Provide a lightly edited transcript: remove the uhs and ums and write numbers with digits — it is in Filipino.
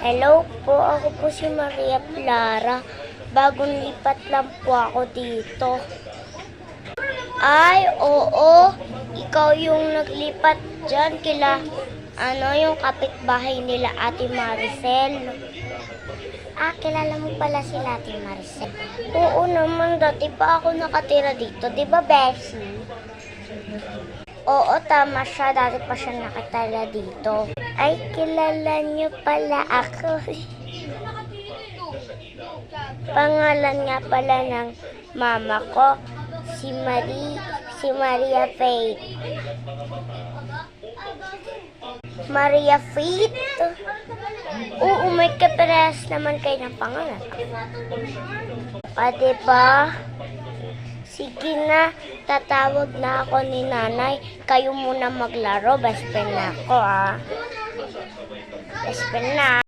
Hello po, ako po si Maria Clara. Bagong lipat lang po ako dito. Ay, oo. Ikaw yung naglipat dyan kila, yung kapitbahay nila Ate Maricel. Kilala mo pala sila Ate Maricel? Oo naman, dati pa ako nakatira dito. Di ba, Bessie? Oo, tama siya. Dati pa siya nakatira dito. Ay, kilala niyo pala ako. Pangalan nga pala ng mama ko, si Maria Faith. Maria Faith? Oo, may kaparehas naman kayo ng pangalan. Diba? Sige na, tatawag na ako ni nanay. Kayo muna maglaro, best friend na ako, Best friend na.